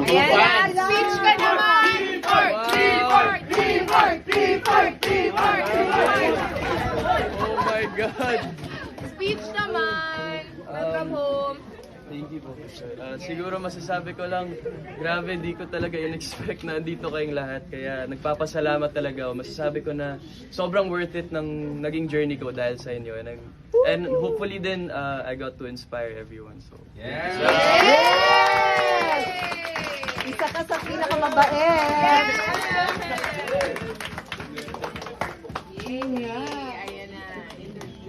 Ayan, speech ka naman! Oh my God! Speech naman! Welcome home! Thank you po. Siguro masasabi ko lang, grabe, di ko talaga in-expect na dito kayong lahat. Kaya nagpapasalamat talaga ako. Masasabi ko na sobrang worth it ng naging journey ko dahil sa inyo. And hopefully din, I got to inspire everyone. So, Yes! Isa ka sa pinakamabait. Yun yan.